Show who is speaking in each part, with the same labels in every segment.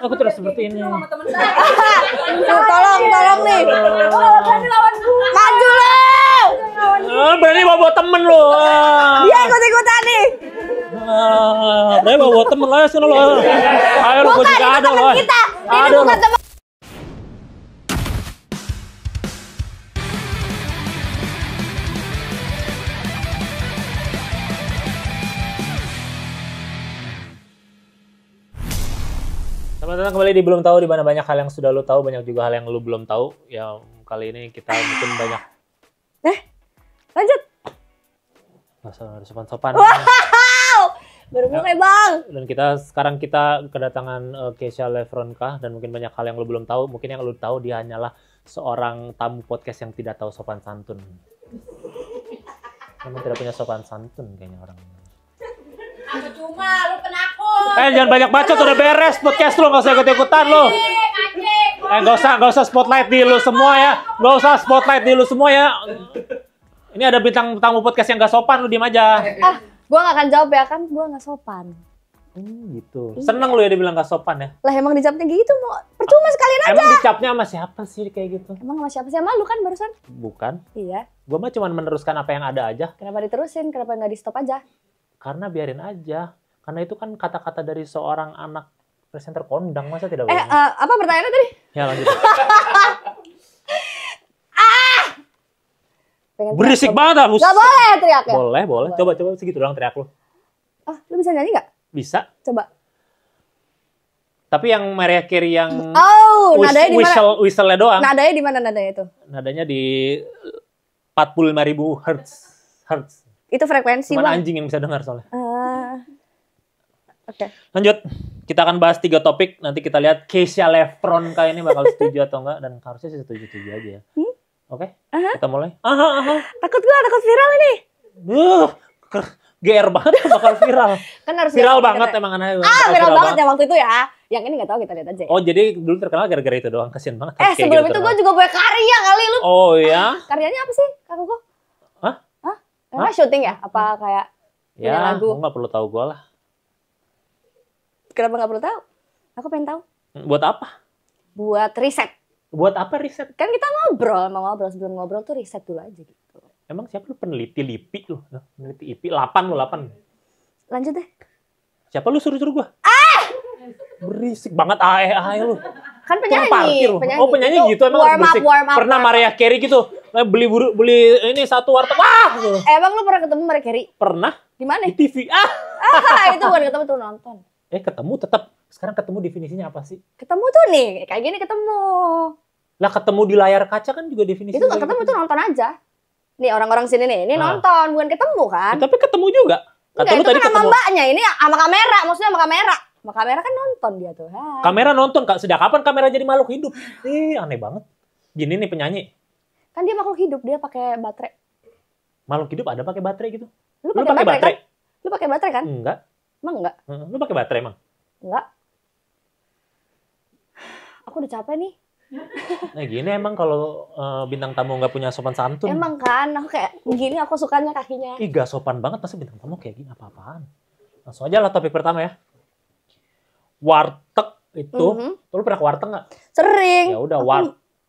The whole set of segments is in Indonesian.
Speaker 1: Aku tidak seperti ini.
Speaker 2: Tolong nih. Maju lo.
Speaker 1: Berani bawa temen lo.
Speaker 2: Dia ikut-ikutan nih.
Speaker 1: Berani bawa temen lo ya sini lo. Ayo lo, gue juga ada lo.
Speaker 2: Ini bukan teman.
Speaker 1: Selamat datang kembali di Belum Tahu, di mana banyak hal yang sudah lo tahu, banyak juga hal yang lo belum tahu. Ya kali ini kita mungkin banyak.
Speaker 2: Lanjut.
Speaker 1: Nggak usah sopan-sopan.
Speaker 2: Wow, baru mulai bang.
Speaker 1: Dan sekarang kita kedatangan Keisha Lefronka, dan mungkin banyak hal yang lo belum tahu. Mungkin yang lo tahu dia hanyalah seorang tamu podcast yang tidak tahu sopan santun. Memang tidak punya sopan santun kayaknya orang ini.
Speaker 2: Aku cuma lu penakut.
Speaker 1: Jangan banyak bacot, udah beres podcast lo, nggak usah ikut-ikutan lo. Nggak usah spotlight di lu semua ya. Nggak usah spotlight di lu semua ya. Ini ada bintang tamu podcast yang nggak sopan, lu diem aja.
Speaker 2: Gua nggak akan jawab ya kan, gua nggak sopan.
Speaker 1: Gitu. Seneng lu ya dibilang nggak sopan ya.
Speaker 2: Lah emang dijawabnya gitu, mau percuma sekalian aja.
Speaker 1: Emang dicapnya sama siapa sih kayak gitu?
Speaker 2: Emang sama siapa sih? Sama lu kan barusan?
Speaker 1: Bukan.
Speaker 2: Iya.
Speaker 1: Gua mah cuma meneruskan apa yang ada aja.
Speaker 2: Kenapa diterusin? Kenapa nggak di stop aja?
Speaker 1: Karena biarin aja. Karena itu kan kata-kata dari seorang anak presenter kondang, masa tidak boleh?
Speaker 2: Apa pertanyaannya tadi?
Speaker 1: Ya lanjut.
Speaker 2: Berisik
Speaker 1: banget Abus.
Speaker 2: Gak boleh teriak ya?
Speaker 1: Boleh. Coba segitu doang teriak lu.
Speaker 2: Lu bisa nyanyi nggak?
Speaker 1: Bisa.
Speaker 2: Coba.
Speaker 1: Tapi yang Mariah Carey yang
Speaker 2: nadanya di mana?
Speaker 1: Whistle-nya doang.
Speaker 2: Nadanya di mana nadanya itu?
Speaker 1: Nadanya di 45.000 Hz.
Speaker 2: Itu frekuensi
Speaker 1: Cuman
Speaker 2: bang.
Speaker 1: anjing yang bisa dengar soalnya.
Speaker 2: Oke.
Speaker 1: Lanjut. Kita akan bahas 3 topik. Nanti kita lihat Keisha Lefronka ini bakal setuju atau enggak. Dan harusnya sih setuju-setuju aja ya. Oke? Kita mulai.
Speaker 2: Takut viral ini.
Speaker 1: GR banget bakal viral.
Speaker 2: Kan harus
Speaker 1: viral banget emang anaknya.
Speaker 2: Viral banget ya waktu itu ya. Yang ini nggak tahu, kita lihat aja.
Speaker 1: Oh jadi dulu terkenal gara-gara itu doang. Kasian banget.
Speaker 2: Sebelum itu gue juga punya karya kali lu.
Speaker 1: Oh iya?
Speaker 2: Karyanya apa sih kakak gue? Hah? Syuting ya? Apa kayak
Speaker 1: ya,
Speaker 2: lagu?
Speaker 1: Nggak perlu tahu gue lah.
Speaker 2: Kenapa nggak perlu tahu? Aku pengen tahu.
Speaker 1: Buat apa?
Speaker 2: Buat riset.
Speaker 1: Buat apa riset?
Speaker 2: Kan kita mau ngobrol, sebelum ngobrol tuh riset dulu aja gitu.
Speaker 1: Emang siapa lu peneliti LIPI lu? Peneliti IPI 8.
Speaker 2: Lanjut deh.
Speaker 1: Siapa lu suruh gua? Berisik banget lu.
Speaker 2: Kan penyanyi.
Speaker 1: Parkir. Oh penyanyi gitu emang berisik. Pernah Mariah Carey gitu. Beli ini satu warteg.
Speaker 2: Emang lu pernah ketemu Mariah Carey?
Speaker 1: Pernah.
Speaker 2: Di mana?
Speaker 1: Di TV.
Speaker 2: Itu bukan ketemu tuh, nonton.
Speaker 1: Ketemu tetap. Sekarang ketemu definisinya apa sih?
Speaker 2: Ketemu tuh nih, kayak gini ketemu.
Speaker 1: Lah ketemu di layar kaca kan juga definisinya.
Speaker 2: Itu nggak ketemu, tuh nonton aja. Nih orang-orang sini nih, ini nonton, bukan ketemu kan?
Speaker 1: Tapi ketemu juga.
Speaker 2: Kata lu tadi kan sama mbaknya, ini sama kamera, maksudnya sama kamera. Sama kamera kan nonton dia tuh.
Speaker 1: Kamera nonton, Kak. Sejak kapan kamera jadi makhluk hidup? Aneh banget. Gini nih penyanyi.
Speaker 2: Kan dia makhluk hidup, dia pakai baterai.
Speaker 1: Makhluk hidup ada pakai baterai gitu?
Speaker 2: Lu pakai baterai? Kan? Lu pakai baterai kan?
Speaker 1: Enggak.
Speaker 2: Emang enggak?
Speaker 1: Lu pakai baterai emang?
Speaker 2: Enggak. Aku udah capek nih.
Speaker 1: Gini emang kalau bintang tamu nggak punya sopan santun.
Speaker 2: Emang kan, aku kayak begini aku sukanya kakinya.
Speaker 1: Gak sopan banget masa bintang tamu kayak gini, apa-apaan. Langsung aja lah topik pertama ya. Warteg itu, lu pernah ke warteg nggak?
Speaker 2: Sering.
Speaker 1: Ya udah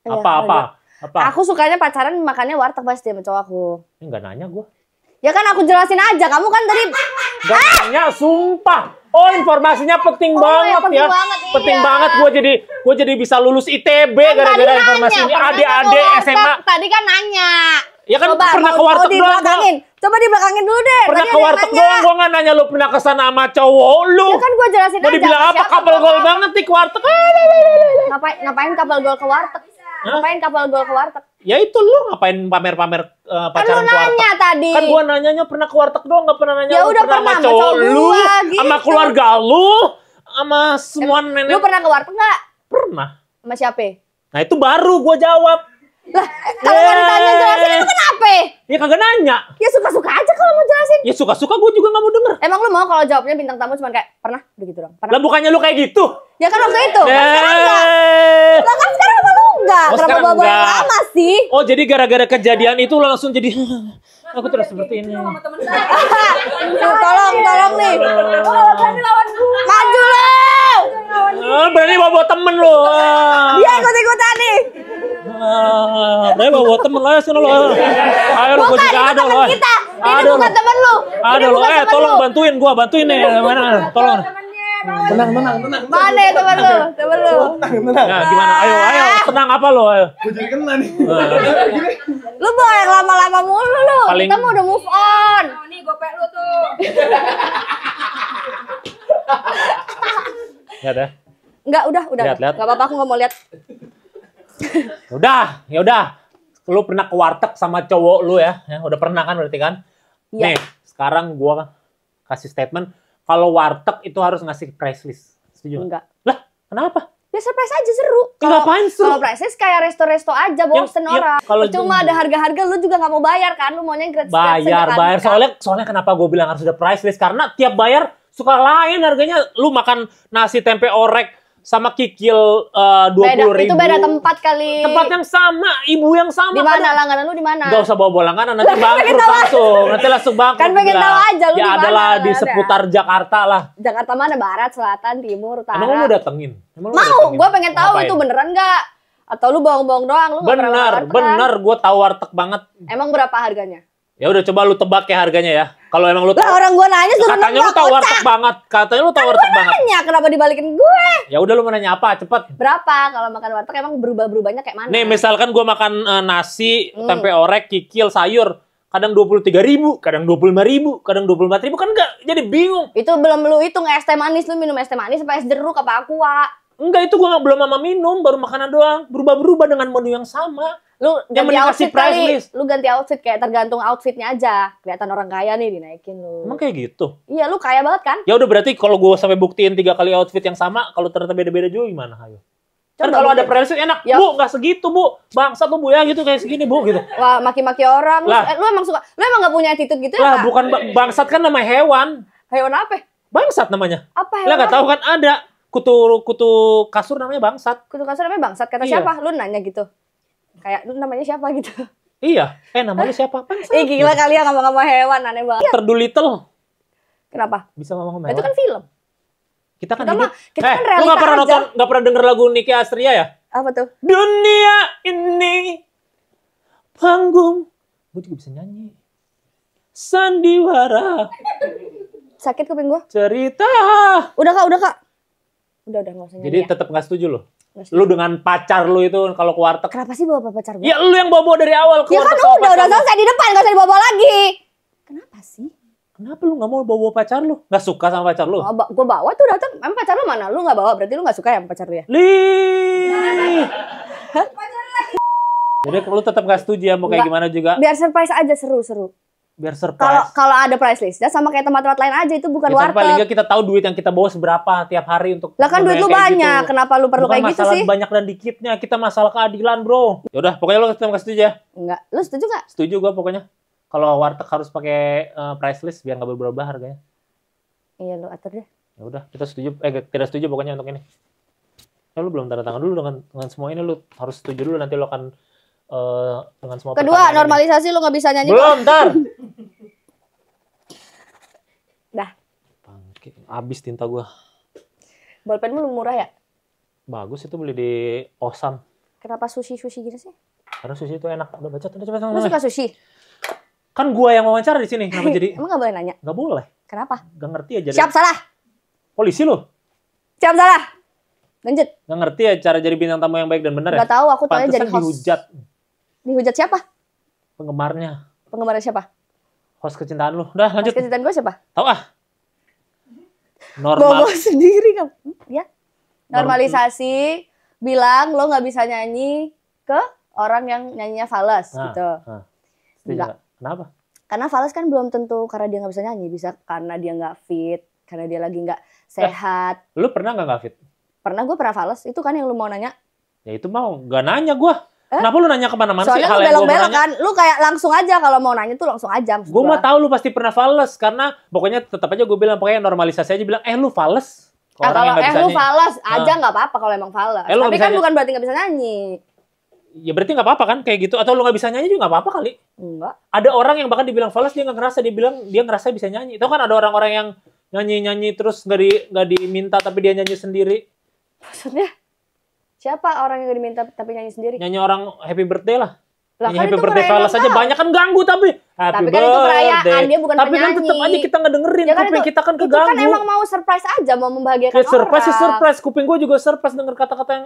Speaker 1: apa?
Speaker 2: Aku sukanya pacaran makannya warteg pasti sama cowok aku.
Speaker 1: Ini nggak nanya gue.
Speaker 2: Ya kan aku jelasin aja, kamu kan tadi.
Speaker 1: Gak nanya, sumpah. Oh informasinya penting banget ya. Penting banget gue jadi bisa lulus ITB gara-gara informasi ini. Adik-adik SMA.
Speaker 2: Tadi kan nanya.
Speaker 1: Ya kan pernah ke warteg doang.
Speaker 2: Coba dibelakangin dulu deh.
Speaker 1: Pernah ke warteg doang, gue nggak nanya lu pernah kesana sama cowok lu.
Speaker 2: Ya kan gue jelasin aja.
Speaker 1: Mau dibilang apa? Couple goal banget nih ke warteg.
Speaker 2: Ngapain couple goal ke warteg? Ngapain couple goal ke warteg?
Speaker 1: Ya itu lu ngapain pamer-pamer pacaran ke warteg?
Speaker 2: Nanya tadi.
Speaker 1: Kan gue nanyanya pernah ke warteg doang, nggak pernah nanya
Speaker 2: ya
Speaker 1: lu
Speaker 2: udah
Speaker 1: pernah sama cowok lu, sama keluarga lu, sama semua nenek.
Speaker 2: Lu pernah ke warteg nggak?
Speaker 1: Pernah.
Speaker 2: Sama siapa?
Speaker 1: Nah itu baru gue jawab.
Speaker 2: Lah, kalau mau ditanya jelasin itu kenapa?
Speaker 1: Ya kagak nanya.
Speaker 2: Ya suka-suka aja kalau mau jelasin.
Speaker 1: Ya suka-suka gue juga gak mau denger.
Speaker 2: Emang lu mau kalau jawabnya bintang tamu cuma kayak pernah begitu dong?
Speaker 1: Lah bukannya lu kayak gitu?
Speaker 2: Ya kan waktu itu. Kan sekarang enggak. Lah kan sekarang apa lu enggak? Kenapa bawa yang lama sih?
Speaker 1: Oh jadi gara-gara kejadian itu langsung jadi aku terus seperti ini.
Speaker 2: Tolong nih. Maju lo.
Speaker 1: Berani bawa temen lo.
Speaker 2: Dia ikut-ikutan nih.
Speaker 1: Berani bawa temen lo ya sini lo. Ayo lo, gue juga ada lo.
Speaker 2: Ini bukan temen lu.
Speaker 1: Ada lo, tolong bantuin gue, bantuin nih. Mana? Tolong.
Speaker 3: Tenang.
Speaker 2: Mana temen lu? Temen lu.
Speaker 3: Tenang.
Speaker 1: Ya gimana? Ayo, tenang apa lo? Ayo.
Speaker 3: Gue jadi kena nih.
Speaker 2: Lu bawa yang lama-lama mulu lu. Kita mau udah move on.
Speaker 4: Nih gopek lu tuh.
Speaker 1: Lihat ya.
Speaker 2: Enggak, udah.
Speaker 1: Lihat.
Speaker 2: Enggak apa-apa, aku enggak mau lihat.
Speaker 1: Ya udah. Lu pernah ke warteg sama cowok lu ya? Udah pernah kan berarti kan?
Speaker 2: Iya.
Speaker 1: Nih, sekarang gua kasih statement kalau warteg itu harus ngasih price list. Setuju?
Speaker 2: Enggak.
Speaker 1: Lah, kenapa?
Speaker 2: Ya surprise aja seru.
Speaker 1: Ngapain seru?
Speaker 2: Kalau price list kayak resto-resto aja, bosen orang.
Speaker 1: kalau
Speaker 2: Cuma ada harga-harga lu juga nggak mau bayar kan? Lu maunya gratis.
Speaker 1: bayar. Soalnya kenapa gue bilang harus ada price list? Karena tiap bayar suka lain harganya. Lu makan nasi tempe orek sama kikil 20.000.
Speaker 2: Itu beda tempat kali.
Speaker 1: Tempat yang sama, ibu yang sama.
Speaker 2: Di mana langganan lu di mana?
Speaker 1: Gak usah bawa langganan, nanti bangkrut langsung. Nanti langsung bangkrut.
Speaker 2: Kan pengen tahu aja lu di
Speaker 1: Ya
Speaker 2: mana,
Speaker 1: adalah di
Speaker 2: ada.
Speaker 1: seputar Jakarta lah.
Speaker 2: Jakarta mana? Barat, selatan, timur, utara.
Speaker 1: Emang lu datengin?
Speaker 2: Mau, gue pengen tahu itu beneran nggak? Atau lu bohong-bohong doang? Lu nggak pernah warteg, kan?
Speaker 1: Bener, gue tahu warteg banget.
Speaker 2: Emang berapa harganya?
Speaker 1: Ya udah coba lu tebak ya harganya ya. Kalau emang lu tahu,
Speaker 2: Lah orang gue nanya suruh
Speaker 1: katanya lu tahu warteg banget. Katanya lu tahu warteg banget.
Speaker 2: nanya, kenapa dibalikin gue?
Speaker 1: Ya udah lu mau nanya apa? Cepet.
Speaker 2: Berapa kalau makan warteg emang berubah-berubahnya kayak mana?
Speaker 1: Nih misalkan gue makan nasi, tempe orek, kikil, sayur. Kadang 23.000, kadang 25.000, kadang 24.000. Kan enggak, jadi bingung.
Speaker 2: Itu belum lu hitung es teh manis, lu minum es teh manis apa es jeruk apa aqua?
Speaker 1: Enggak, itu gue belum mama minum, baru makanan doang. Berubah-berubah dengan menu yang sama.
Speaker 2: Lu
Speaker 1: Yang
Speaker 2: ganti
Speaker 1: mending
Speaker 2: outfit
Speaker 1: kasih price
Speaker 2: kali.
Speaker 1: list.
Speaker 2: Lu ganti outfit kayak tergantung outfitnya aja. Kelihatan orang kaya nih dinaikin lu.
Speaker 1: Emang kayak gitu?
Speaker 2: Iya, lu kaya banget kan?
Speaker 1: Ya udah berarti kalau gue sampai buktiin 3 kali outfit yang sama, kalau ternyata beda-beda juga gimana? Ayo. Kan
Speaker 2: Coba
Speaker 1: kalau ada
Speaker 2: buktiin.
Speaker 1: price list enak.
Speaker 2: Ya.
Speaker 1: Bu, nggak segitu, Bu. Bangsat lu, Bu, ya gitu kayak segini, Bu, gitu.
Speaker 2: Wah, maki-maki orang.
Speaker 1: Lah.
Speaker 2: Lu emang suka, lu emang gak punya attitude gitu ya,
Speaker 1: Lah,
Speaker 2: Kak?
Speaker 1: bukan bangsat kan namanya hewan.
Speaker 2: Hewan apa?
Speaker 1: Bangsat namanya.
Speaker 2: Apa
Speaker 1: Lah
Speaker 2: hewan?
Speaker 1: nggak tahu kan ada kutu kasur namanya bangsat.
Speaker 2: Kutu kasur namanya bangsat. Kata
Speaker 1: Iya.
Speaker 2: siapa? Lu nanya gitu. Kayak lu namanya siapa gitu.
Speaker 1: Iya. Namanya siapa? Bangsat.
Speaker 2: Ih, gila kali ya ngomong-ngomong hewan, aneh banget.
Speaker 1: Terdoolittle.
Speaker 2: Kenapa?
Speaker 1: Bisa ngomong
Speaker 2: Itu
Speaker 1: hewan.
Speaker 2: kan film.
Speaker 1: Kita kan
Speaker 2: kita
Speaker 1: hidup.
Speaker 2: mah- kita kan
Speaker 1: Lu
Speaker 2: realita
Speaker 1: nggak pernah
Speaker 2: aja.
Speaker 1: nonton, nggak pernah denger lagu Nicky Astria ya?
Speaker 2: Apa tuh?
Speaker 1: Dunia ini panggung. Gue juga bisa nyanyi. Sandiwara
Speaker 2: Sakit kuping gua.
Speaker 1: cerita.
Speaker 2: Udah kak. Udah nggak usah nyanyi.
Speaker 1: Jadi
Speaker 2: Ya.
Speaker 1: tetap nggak setuju lo.
Speaker 2: Nggak setuju.
Speaker 1: Lu dengan pacar lu itu kalau ke warteg.
Speaker 2: Kenapa sih bawa pacar gua?
Speaker 1: Ya lu yang bawa dari awal ke
Speaker 2: Ya kan
Speaker 1: warteg sama
Speaker 2: udah
Speaker 1: pacar lu.
Speaker 2: selesai di depan, gak usah dibawa lagi. Kenapa sih?
Speaker 1: Kenapa lu nggak mau bawa pacar lu? Nggak suka sama pacar lu?
Speaker 2: Oh, gue bawa tuh datang. Emang pacar lu mana? Lu nggak bawa, berarti lu nggak suka ya sama pacar lu ya?
Speaker 1: Lih. Jadi lu tetap nggak setuju ya mau kayak
Speaker 2: Nggak.
Speaker 1: gimana juga.
Speaker 2: Biar surprise aja, seru-seru.
Speaker 1: Biar
Speaker 2: Kalau
Speaker 1: surprise.
Speaker 2: kalau ada price list, sama kayak tempat-tempat lain aja, itu bukan
Speaker 1: Ya, tapi paling
Speaker 2: warteg.
Speaker 1: nggak kita tahu duit yang kita bawa seberapa tiap hari untuk.
Speaker 2: Lah kan duit lu
Speaker 1: kayak
Speaker 2: banyak,
Speaker 1: gitu.
Speaker 2: kenapa lu perlu
Speaker 1: Bukan
Speaker 2: kayak gitu
Speaker 1: masalah
Speaker 2: sih?
Speaker 1: banyak dan dikitnya, kita masalah keadilan, bro. Yaudah, pokoknya lu tetap nggak setuju ya.
Speaker 2: Enggak, lu setuju nggak?
Speaker 1: Setuju gua pokoknya. Kalau warteg harus pakai price list biar nggak berubah harganya.
Speaker 2: Iya lu atur deh.
Speaker 1: Ya udah, kita setuju. Tidak setuju pokoknya untuk ini. Ya, lu belum tanda tangan dulu dengan semua ini, lu harus setuju dulu, nanti lu akan dengan semua.
Speaker 2: Kedua,
Speaker 1: pertanyaan ini.
Speaker 2: normalisasi lu nggak bisa nyanyi.
Speaker 1: Belum, ntar.
Speaker 2: Dah,
Speaker 1: Bangke, abis tinta gua.
Speaker 2: bolpen lu murah ya?
Speaker 1: Bagus itu beli di Osam.
Speaker 2: Kenapa sushi gitu sih?
Speaker 1: Karena sushi itu enak. Udah baca, udah coba.
Speaker 2: Lu suka sushi?
Speaker 1: Kan gua yang wawancara di sini, kenapa jadi?
Speaker 2: Emang nggak boleh nanya?
Speaker 1: Nggak boleh.
Speaker 2: Kenapa?
Speaker 1: Nggak ngerti aja.
Speaker 2: Siap salah.
Speaker 1: Polisi lo.
Speaker 2: Siap salah. Lanjut.
Speaker 1: Nggak ngerti ya cara jadi bintang tamu yang baik dan benar ya?
Speaker 2: Nggak tahu, aku taunya jadi
Speaker 1: Pantesan
Speaker 2: host.
Speaker 1: dihujat
Speaker 2: Dihujat siapa?
Speaker 1: penggemarnya.
Speaker 2: Penggemarnya siapa?
Speaker 1: Host kecintaan lu. Udah lanjut.
Speaker 2: Kecintaan gue siapa?
Speaker 1: Tahu ah. Normal.
Speaker 2: Bobo sendiri kan? Ya. Normalisasi, bilang lo nggak bisa nyanyi ke orang yang nyanyinya fals
Speaker 1: Nah,
Speaker 2: gitu.
Speaker 1: nah. Setuju
Speaker 2: Nggak.
Speaker 1: nggak? Kenapa?
Speaker 2: Karena fals kan belum tentu karena dia nggak bisa nyanyi, bisa karena dia nggak fit, karena dia lagi nggak sehat.
Speaker 1: Lu pernah nggak fit?
Speaker 2: Pernah gue pernah fals, itu kan yang lu mau nanya.
Speaker 1: Ya itu mau nggak nanya gua. Kenapa lu nanya kemana-mana sih
Speaker 2: Soalnya
Speaker 1: hal
Speaker 2: lu
Speaker 1: yang gua mau
Speaker 2: belok-belok
Speaker 1: nanya?
Speaker 2: kan, lu kayak langsung aja kalau mau nanya tuh langsung aja. maksud
Speaker 1: Gue
Speaker 2: gua.
Speaker 1: mah tahu lu pasti pernah fals karena pokoknya tetap aja gue bilang pokoknya normalisasi aja bilang lu fals.
Speaker 2: Nah, kalau lu fals aja
Speaker 1: Ah.
Speaker 2: nggak apa-apa kalau emang fals.
Speaker 1: Lu
Speaker 2: Tapi
Speaker 1: bisa
Speaker 2: kan
Speaker 1: nyanyi.
Speaker 2: bukan berarti nggak bisa nyanyi.
Speaker 1: Ya berarti nggak apa-apa kan kayak gitu atau lu nggak bisa nyanyi juga nggak apa-apa kali.
Speaker 2: Enggak.
Speaker 1: Ada orang yang bahkan dibilang fals dia nggak ngerasa dia bilang dia ngerasa bisa nyanyi. Itu kan ada orang-orang yang Nyanyi terus nggak diminta tapi dia nyanyi sendiri.
Speaker 2: Maksudnya? Siapa orang yang diminta tapi nyanyi sendiri?
Speaker 1: Nyanyi orang happy birthday lah.
Speaker 2: Lah,
Speaker 1: Nyanyi
Speaker 2: kan
Speaker 1: happy
Speaker 2: itu
Speaker 1: birthday
Speaker 2: perayaan
Speaker 1: Fales aja
Speaker 2: ulang
Speaker 1: banyak kan ganggu tapi. Happy
Speaker 2: Tapi kan itu perayaan, dia bukan
Speaker 1: tapi kan
Speaker 2: penyanyi.
Speaker 1: tetap aja kita ngedengerin,
Speaker 2: Ya kan
Speaker 1: kuping
Speaker 2: itu-
Speaker 1: kita kan
Speaker 2: Itu
Speaker 1: keganggu.
Speaker 2: kan emang mau surprise aja, mau membahagiakan
Speaker 1: Ya, surprise sih
Speaker 2: orang.
Speaker 1: surprise, kuping gue juga surprise denger kata-kata yang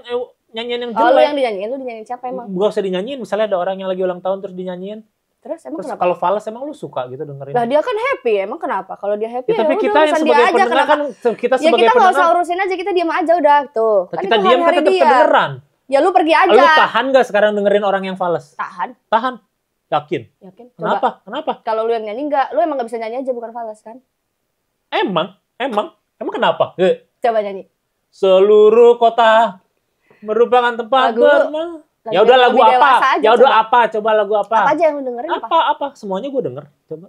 Speaker 1: nyanyian yang
Speaker 2: Oh, lu
Speaker 1: jelek.
Speaker 2: yang dinyanyiin, lu dinyanyiin siapa emang?
Speaker 1: Gak usah dinyanyiin, misalnya ada orang yang lagi ulang tahun terus dinyanyiin.
Speaker 2: Terus emang
Speaker 1: Terus
Speaker 2: kenapa?
Speaker 1: kalau Fales emang lu suka gitu dengerin.
Speaker 2: Lah dia kan happy, emang kenapa? Kalau dia happy
Speaker 1: Ya, tapi
Speaker 2: ya
Speaker 1: kita
Speaker 2: udah
Speaker 1: yang
Speaker 2: urusan dia
Speaker 1: sebagai
Speaker 2: aja,
Speaker 1: pendengar
Speaker 2: kenapa?
Speaker 1: kan kita
Speaker 2: Ya
Speaker 1: sebagai
Speaker 2: kita nggak usah
Speaker 1: pendengar
Speaker 2: urusin aja, kita diam aja udah tuh. Kan
Speaker 1: kita
Speaker 2: itu
Speaker 1: diam kan
Speaker 2: hari-hari
Speaker 1: tetap
Speaker 2: dia.
Speaker 1: kedengeran.
Speaker 2: Ya lu pergi aja.
Speaker 1: Lu tahan gak sekarang dengerin orang yang Fales?
Speaker 2: Tahan.
Speaker 1: Tahan. Yakin?
Speaker 2: Yakin? Coba.
Speaker 1: Kenapa? Kenapa?
Speaker 2: Kalau lu yang nyanyi enggak, lu emang gak bisa nyanyi aja bukan Fales kan?
Speaker 1: Emang kenapa?
Speaker 2: Coba nyanyi.
Speaker 1: Seluruh kota merupakan tempat
Speaker 2: Lagu-
Speaker 1: bermain.
Speaker 2: lagu
Speaker 1: Ya udah
Speaker 2: yang
Speaker 1: lagu
Speaker 2: lebih
Speaker 1: apa?
Speaker 2: dewasa aja,
Speaker 1: Ya udah
Speaker 2: coba.
Speaker 1: apa? Coba lagu apa?
Speaker 2: Apa aja yang lu dengerin apa?
Speaker 1: Apa? Semuanya gue denger. Coba.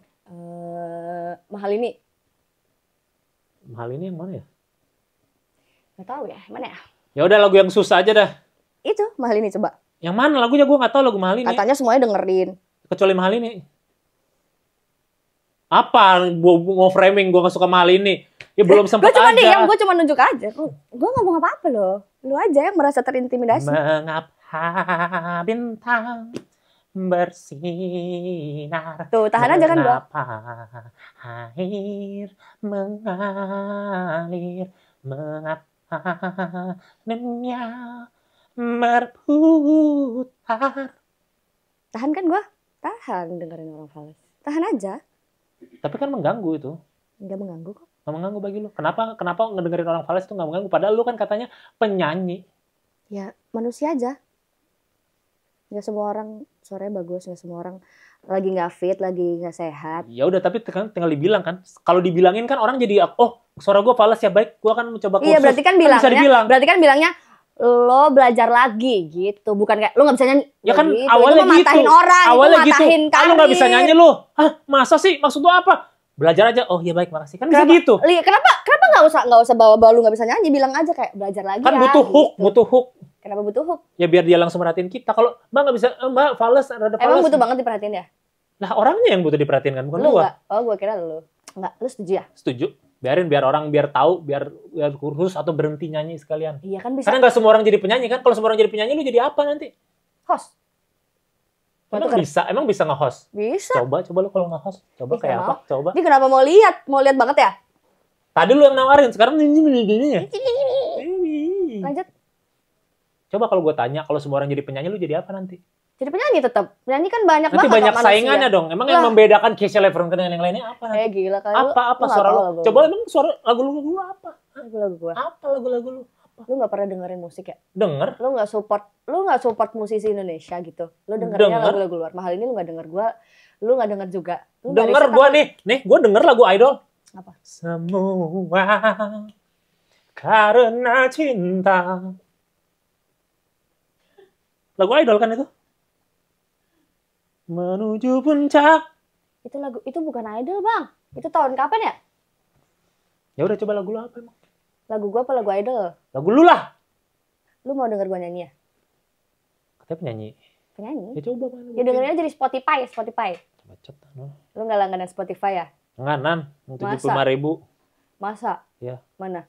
Speaker 2: Mahal ini.
Speaker 1: Mahal ini yang mana ya?
Speaker 2: Gak tahu ya, mana ya?
Speaker 1: Ya udah lagu yang susah aja dah.
Speaker 2: Itu Mahal ini coba.
Speaker 1: Yang mana lagunya gue nggak tahu lagu Mahal ini.
Speaker 2: Katanya semuanya dengerin.
Speaker 1: Kecuali Mahal ini. Apa? Gue mau framing gue nggak suka Mahal ini. Ya belum
Speaker 2: Gue
Speaker 1: sempat
Speaker 2: cuma
Speaker 1: aja.
Speaker 2: diam, gue cuma nunjuk aja. Gue ngomong apa-apa loh. Lu aja yang merasa terintimidasi.
Speaker 1: Mengapa bintang bersinar?
Speaker 2: Tuh, tahan aja kan gua.
Speaker 1: Mengapa air mengalir? Mengapa dunia berputar?
Speaker 2: Tahan kan gue? Tahan dengerin orang Fales. Tahan aja.
Speaker 1: Tapi kan mengganggu itu.
Speaker 2: Nggak mengganggu kok.
Speaker 1: Nggak mengganggu bagi lu. Kenapa ngedengerin orang Fales itu nggak mengganggu? Padahal lu kan katanya penyanyi.
Speaker 2: Ya manusia aja. Nggak semua orang suaranya bagus. Nggak semua orang lagi nggak fit, lagi nggak sehat.
Speaker 1: Ya udah, tapi tinggal dibilang kan. Kalau dibilangin kan orang jadi, oh suara gue Fales ya, baik, gue akan mencoba kursus.
Speaker 2: Iya berarti kan
Speaker 1: bisa dibilang.
Speaker 2: bilangnya lo belajar lagi gitu. Bukan kayak lo nggak bisa nyanyi.
Speaker 1: Ya kan
Speaker 2: gitu.
Speaker 1: awalnya
Speaker 2: Itu mah
Speaker 1: gitu.
Speaker 2: matahin orang,
Speaker 1: Awalnya
Speaker 2: itu
Speaker 1: gitu.
Speaker 2: matahin
Speaker 1: Ah, lu nggak bisa
Speaker 2: karir.
Speaker 1: nyanyi lu. Hah, masa sih? Maksud lu apa? Belajar aja. Oh iya baik, makasih. Kan bisa gitu.
Speaker 2: Kenapa nggak usah bawa lu nggak bisa nyanyi, bilang aja kayak belajar lagi
Speaker 1: Kan
Speaker 2: ya.
Speaker 1: butuh hook,
Speaker 2: gitu.
Speaker 1: butuh hook.
Speaker 2: Kenapa butuh hook?
Speaker 1: Ya biar dia langsung merhatiin kita. Kalau Mbak nggak bisa, Mbak Fales, rada Fales.
Speaker 2: Emang butuh banget diperhatiin ya?
Speaker 1: Lah orangnya yang butuh diperhatiin kan, bukan
Speaker 2: Lu
Speaker 1: gua.
Speaker 2: nggak? Oh gue kira lu. Nggak, lu setuju ya?
Speaker 1: Setuju. Biar orang biar tahu, biar kursus atau berhenti nyanyi sekalian.
Speaker 2: Iya kan bisa.
Speaker 1: Karena nggak semua orang jadi penyanyi kan. Kalau semua orang jadi penyanyi, lu jadi apa nanti?
Speaker 2: Host.
Speaker 1: Emang bisa nge-host?
Speaker 2: Bisa.
Speaker 1: Coba lu kalau nge-host. Coba
Speaker 2: Ih,
Speaker 1: kayak
Speaker 2: nggak
Speaker 1: apa?
Speaker 2: mau.
Speaker 1: Coba.
Speaker 2: Ini kenapa mau lihat banget ya?
Speaker 1: Tadi lu yang nawarin, sekarang ini ya.
Speaker 2: Lanjut.
Speaker 1: Coba kalau gue tanya, kalau semua orang jadi penyanyi, lu jadi apa nanti?
Speaker 2: Jadi penyanyi tetap. Penyanyi kan banyak
Speaker 1: Nanti
Speaker 2: banget.
Speaker 1: banyak
Speaker 2: kok manusia.
Speaker 1: saingannya dong. Emang yang
Speaker 2: Lah.
Speaker 1: membedakan Keisha Levering dengan yang lainnya apa?
Speaker 2: Eh gila kali.
Speaker 1: Apa
Speaker 2: lu
Speaker 1: suara
Speaker 2: nggak
Speaker 1: lu?
Speaker 2: tahu
Speaker 1: Coba emang suara lagu-lagu lu apa?
Speaker 2: lagu gua.
Speaker 1: Apa lagu-lagu lu?
Speaker 2: Lu nggak pernah dengerin musik ya?
Speaker 1: Denger?
Speaker 2: Lu nggak support musisi Indonesia gitu. Lu dengerinnya
Speaker 1: Denger.
Speaker 2: lagu-lagu luar. Mahal ini lu nggak denger gua. Lu nggak denger juga. Lu nggak
Speaker 1: Denger
Speaker 2: riset
Speaker 1: gue
Speaker 2: apa?
Speaker 1: nih gue denger lagu Idol.
Speaker 2: Apa?
Speaker 1: Semua karena cinta. Lagu Idol kan itu? Menuju puncak.
Speaker 2: Itu bukan Idol, Bang. Itu tahun kapan ya?
Speaker 1: Ya udah coba lagu lu apa emang?
Speaker 2: Lagu gua apa lagu Idol?
Speaker 1: Lagu lu lah.
Speaker 2: Lu mau denger gua nyanyi ya?
Speaker 1: Katanya penyanyi.
Speaker 2: Penyanyi?
Speaker 1: Ya coba mana?
Speaker 2: Ya dengerin aja di Spotify.
Speaker 1: Bacot no.
Speaker 2: Lu nggak langganan Spotify ya?
Speaker 1: Enggak nan,
Speaker 2: Masa?
Speaker 1: 75.000.
Speaker 2: Masa?
Speaker 1: Ya.
Speaker 2: Mana?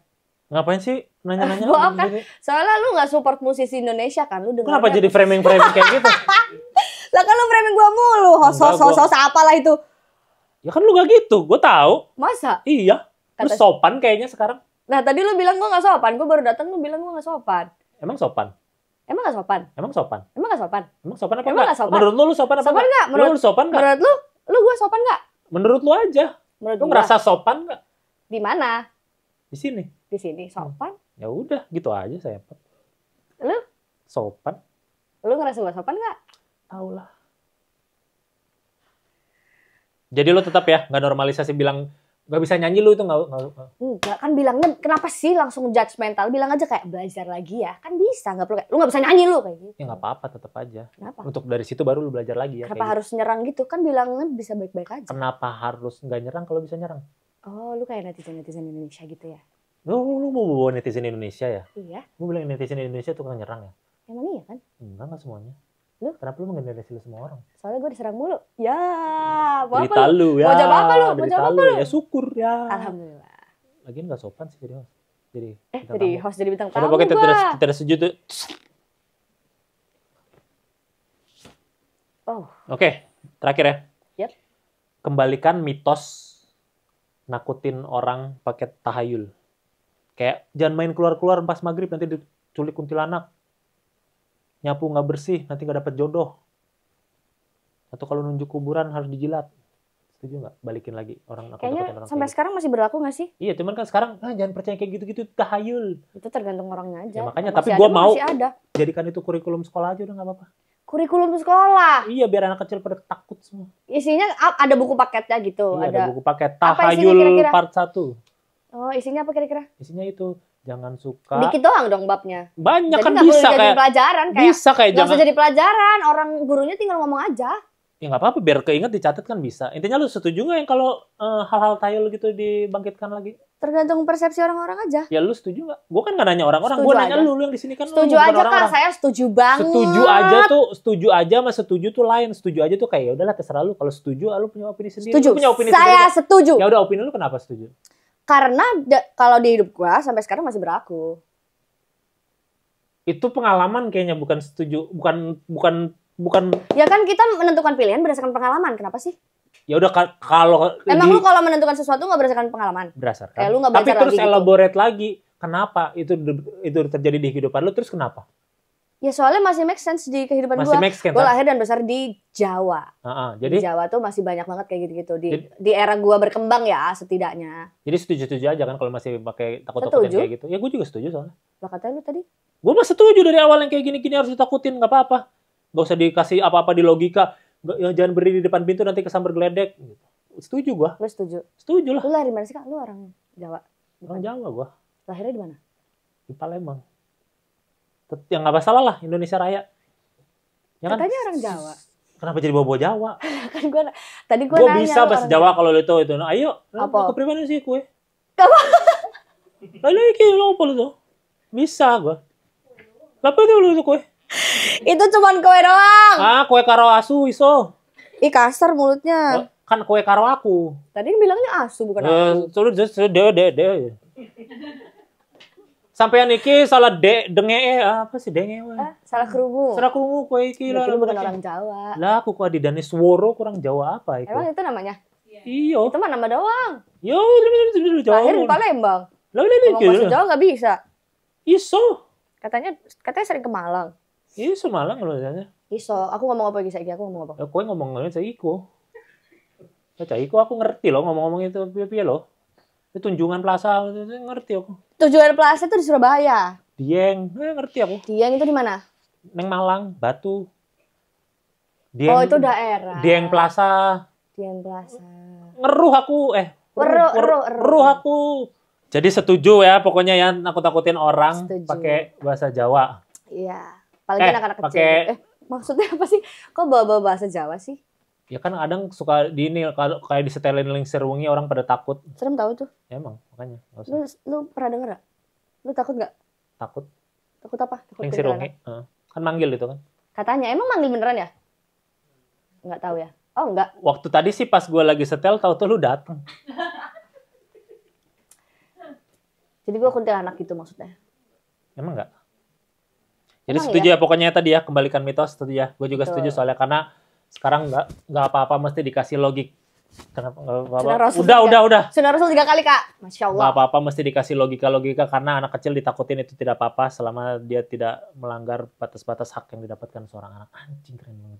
Speaker 1: Ngapain sih nanya-nanya?
Speaker 2: Gua kan soalnya lu nggak support musisi Indonesia kan? Lu dengerin.
Speaker 1: Kenapa jadi framing-framing kayak gitu?
Speaker 2: Lah kan lu framing gua mulu.
Speaker 1: Enggak,
Speaker 2: Hosos apalah itu.
Speaker 1: Ya kan lu gak gitu, gue tahu.
Speaker 2: Masa?
Speaker 1: Iya. Lu
Speaker 2: Kata-
Speaker 1: sopan kayaknya sekarang.
Speaker 2: Nah tadi lu bilang gua nggak sopan. Gua baru datang lu bilang gua nggak sopan.
Speaker 1: Emang sopan?
Speaker 2: Emang nggak sopan?
Speaker 1: Emang sopan?
Speaker 2: Emang nggak sopan?
Speaker 1: Emang sopan apa
Speaker 2: Emang
Speaker 1: enggak?
Speaker 2: nggak sopan?
Speaker 1: Menurut lu sopan apa
Speaker 2: Sopan nggak?
Speaker 1: Menurut lu sopan enggak?
Speaker 2: Menurut lu gua sopan nggak?
Speaker 1: Menurut lu aja.
Speaker 2: Menurut
Speaker 1: Lu
Speaker 2: gua.
Speaker 1: ngerasa sopan enggak?
Speaker 2: Di mana?
Speaker 1: Di sini.
Speaker 2: Di sini sopan.
Speaker 1: Ya udah, gitu aja saya.
Speaker 2: Lu?
Speaker 1: Sopan.
Speaker 2: Lu ngerasa gua sopan nggak?
Speaker 1: Tahu lah. Jadi lu tetap ya nggak normalisasi bilang nggak bisa nyanyi lu itu nggak.
Speaker 2: Enggak kan bilangnya kenapa sih langsung judgmental? Bilang aja kayak belajar lagi ya. Kan bisa nggak perlu kayak lu nggak bisa nyanyi lu kayak gitu.
Speaker 1: Ya nggak apa-apa, tetap aja.
Speaker 2: Kenapa?
Speaker 1: Untuk dari situ baru lu belajar lagi ya.
Speaker 2: Kenapa
Speaker 1: kayak
Speaker 2: harus nyerang gitu? Kan bilangnya bisa baik-baik aja.
Speaker 1: gitu. Kenapa harus nggak nyerang kalau bisa nyerang?
Speaker 2: Oh, lu kayak netizen Indonesia gitu ya?
Speaker 1: Lu mau bawa netizen Indonesia ya?
Speaker 2: Iya.
Speaker 1: Gue bilang netizen Indonesia tukang nyerang ya?
Speaker 2: Emang iya kan?
Speaker 1: Enggak semuanya.
Speaker 2: Lu?
Speaker 1: Kenapa lu mengeneralisasi semua orang?
Speaker 2: Soalnya gue diserang mulu. Ya, apa
Speaker 1: Derita
Speaker 2: lu?
Speaker 1: lu ya.
Speaker 2: Mau jawab apa lu? Mau
Speaker 1: Derita
Speaker 2: jawab apa
Speaker 1: lu
Speaker 2: lu?
Speaker 1: ya, syukur ya.
Speaker 2: Alhamdulillah.
Speaker 1: Lagian nggak sopan sih jadi host. Jadi
Speaker 2: Jadi host jadi bintang
Speaker 1: Ada
Speaker 2: tamu
Speaker 1: pakai
Speaker 2: gua.
Speaker 1: tidak setuju tuh.
Speaker 2: Oh,
Speaker 1: Oke, terakhir ya.
Speaker 2: Yap.
Speaker 1: Kembalikan mitos nakutin orang pakai tahayul. Kayak jangan main keluar-keluar pas maghrib nanti diculik kuntilanak. Nyapu nggak bersih nanti nggak dapat jodoh. Atau kalau nunjuk kuburan harus dijilat. Setuju nggak? Balikin lagi orang nakut-nakutin
Speaker 2: kayaknya
Speaker 1: orang
Speaker 2: sampai
Speaker 1: kayak
Speaker 2: sekarang masih berlaku nggak sih?
Speaker 1: gitu. Iya, cuman kan sekarang jangan percaya kayak gitu-gitu tahayul.
Speaker 2: Itu tergantung orangnya aja.
Speaker 1: Ya, makanya,
Speaker 2: Masih
Speaker 1: tapi
Speaker 2: ada
Speaker 1: gua
Speaker 2: mah
Speaker 1: mau-
Speaker 2: masih ada.
Speaker 1: Jadikan itu kurikulum sekolah aja udah nggak apa-apa.
Speaker 2: Kurikulum sekolah.
Speaker 1: Iya, biar anak kecil pada takut semua.
Speaker 2: Isinya ada buku paketnya gitu.
Speaker 1: Iya, ada buku paket
Speaker 2: Apa isinya
Speaker 1: tahayul
Speaker 2: kira-kira?
Speaker 1: part 1.
Speaker 2: Oh, isinya apa kira-kira?
Speaker 1: Isinya itu jangan suka.
Speaker 2: Dikit doang dong babnya.
Speaker 1: Banyak
Speaker 2: Jadi
Speaker 1: kan
Speaker 2: nggak perlu
Speaker 1: bisa
Speaker 2: dijadiin
Speaker 1: kayak
Speaker 2: pelajaran kayak
Speaker 1: bisa kayak
Speaker 2: nggak usah
Speaker 1: jangan
Speaker 2: jadi pelajaran, orang gurunya tinggal ngomong aja.
Speaker 1: ya nggak apa-apa biar keinget dicatat kan bisa. Intinya lu setuju nggak yang kalau hal-hal tahayul gitu dibangkitkan lagi?
Speaker 2: Tergantung persepsi orang-orang aja.
Speaker 1: Ya lu setuju nggak? Gue kan nggak nanya orang-orang, gue
Speaker 2: Setuju
Speaker 1: nanya
Speaker 2: aja.
Speaker 1: lu yang di sini kan.
Speaker 2: Setuju
Speaker 1: lu, bukan
Speaker 2: aja Kak,
Speaker 1: orang-orang.
Speaker 2: saya setuju banget.
Speaker 1: Setuju aja sama setuju tuh lain. Setuju aja tuh kayak ya udahlah terserah lu. Kalau setuju lu punya opini sendiri.
Speaker 2: Setuju.
Speaker 1: Lu punya opini
Speaker 2: Saya
Speaker 1: sendiri.
Speaker 2: setuju.
Speaker 1: Ya udah opini lu kenapa setuju?
Speaker 2: Karena kalau di hidup gua sampai sekarang masih berlaku.
Speaker 1: Itu pengalaman kayaknya bukan setuju, bukan
Speaker 2: Ya kan kita menentukan pilihan berdasarkan pengalaman. Kenapa sih?
Speaker 1: ya udah kalau
Speaker 2: Emang lu kalau menentukan sesuatu nggak berdasarkan pengalaman?
Speaker 1: berdasarkan.
Speaker 2: Kayak lu nggak
Speaker 1: Tapi
Speaker 2: belajar
Speaker 1: terus
Speaker 2: lagi gitu.
Speaker 1: elaborate lagi. Kenapa itu terjadi di kehidupan lu terus kenapa?
Speaker 2: Ya soalnya masih make sense di kehidupan
Speaker 1: Masih
Speaker 2: gua.
Speaker 1: make sense,
Speaker 2: Gua
Speaker 1: kan?
Speaker 2: lahir dan besar di Jawa. Di
Speaker 1: Jadi
Speaker 2: Jawa tuh masih banyak banget kayak gitu-gitu. Di era gua berkembang ya setidaknya.
Speaker 1: setuju aja kan kalau masih pakai takut-takutin
Speaker 2: Setuju.
Speaker 1: kayak gitu. Ya gue juga setuju soalnya.
Speaker 2: Lah kata lu tadi.
Speaker 1: Gue mah setuju dari awal yang kayak gini-gini harus ditakutin, nggak apa-apa. Gak usah dikasih apa-apa di logika. Jangan berdiri di depan pintu nanti kesambar geledek. Gitu. Setuju gue.
Speaker 2: Lu setuju.
Speaker 1: Setuju lah.
Speaker 2: Lu lahir di mana sih Kak? Lu orang Jawa.
Speaker 1: Orang Jawa gue.
Speaker 2: Lahirnya di mana?
Speaker 1: Di Palembang. Yang nggak masalah lah Indonesia Raya. Ya kan?
Speaker 2: Katanya orang Jawa.
Speaker 1: Kenapa jadi bawa-bawa Jawa?
Speaker 2: Kan gua tadi gua
Speaker 1: Gue
Speaker 2: nanya
Speaker 1: bisa
Speaker 2: lu
Speaker 1: bahasa
Speaker 2: orang
Speaker 1: Jawa kalau lu itu. Nah, ayo.
Speaker 2: Apa?
Speaker 1: Kepribadian sih kue.
Speaker 2: Apa?
Speaker 1: Lalu iki lo apa lu tuh? Bisa gue. Apa itu lu tuh kue?
Speaker 2: Itu cuman kowe doang.
Speaker 1: Kue karo asu iso.
Speaker 2: Ih kasar mulutnya.
Speaker 1: Kan kue karo aku.
Speaker 2: Tadi bilangnya asu bukan aku.
Speaker 1: De. Sampean iki salah denge apa sih denge we.
Speaker 2: Salah kerungu.
Speaker 1: Salah krungu kowe iki
Speaker 2: Berarti
Speaker 1: lah.
Speaker 2: lu bukan orang Jawa.
Speaker 1: Lah aku kok adidane swara kurang Jawa apa iku?
Speaker 2: Emang itu namanya?
Speaker 1: Iya.
Speaker 2: Itu mah nama doang.
Speaker 1: Yo,
Speaker 2: Lahir di Palembang.
Speaker 1: Lah
Speaker 2: Ngomong bahasa
Speaker 1: gitu.
Speaker 2: Jawa nggak bisa.
Speaker 1: Iso.
Speaker 2: Katanya sering ke Malang.
Speaker 1: Iso Malang lho jane.
Speaker 2: Iso. Aku ngomong apa lagi saiki? Aku ngomong apa?
Speaker 1: Kowe ngomongnya iku. Baca iku aku ngerti loh ngomong-ngomong itu piye loh. Itu Tunjungan Plaza ngerti aku.
Speaker 2: Tujuan Plaza itu di Surabaya.
Speaker 1: Dieng, ngerti aku.
Speaker 2: Dieng itu di mana?
Speaker 1: Neng Malang, Batu.
Speaker 2: Oh, itu daerah.
Speaker 1: Dieng Plaza.
Speaker 2: Dieng Plaza.
Speaker 1: Ngeruh aku ngeruh aku. Jadi setuju ya pokoknya ya nakut-nakutin orang
Speaker 2: Setuju.
Speaker 1: pakai bahasa Jawa.
Speaker 2: Iya. Apalagi anak-anak kecil.
Speaker 1: pakai-
Speaker 2: Maksudnya apa sih? Kok bawa-bawa bahasa Jawa sih?
Speaker 1: Ya kan kadang suka di ini kalau kayak disetelin Lingser Wengi orang pada takut.
Speaker 2: Serem tahu tuh.
Speaker 1: Ya emang makanya nggak usah
Speaker 2: Lu pernah denger gak? Lu takut gak?
Speaker 1: takut.
Speaker 2: Takut apa? Takut
Speaker 1: Lingser
Speaker 2: kuntilanak?
Speaker 1: Wengi. Kan manggil itu kan.
Speaker 2: Katanya emang manggil beneran ya? Nggak tahu ya. Oh enggak.
Speaker 1: Waktu tadi sih pas gue lagi setel tahu-tahu lu datang.
Speaker 2: Jadi gua kuntilanak gitu maksudnya.
Speaker 1: Emang enggak? Jadi
Speaker 2: Emang
Speaker 1: setuju ya pokoknya tadi ya kembalikan mitos setuju ya. Gue juga
Speaker 2: Betul.
Speaker 1: setuju soalnya karena sekarang nggak apa-apa mesti dikasih logik. Kenapa nggak apa-apa?
Speaker 2: Sunnah Rasul
Speaker 1: Udah.
Speaker 2: Sunnah Rasul 3 kali Kak. Masya
Speaker 1: Nggak
Speaker 2: Allah.
Speaker 1: apa-apa mesti dikasih logika karena anak kecil ditakutin itu tidak apa-apa selama dia tidak melanggar batas-batas hak yang didapatkan seorang anak. Anjing keren banget.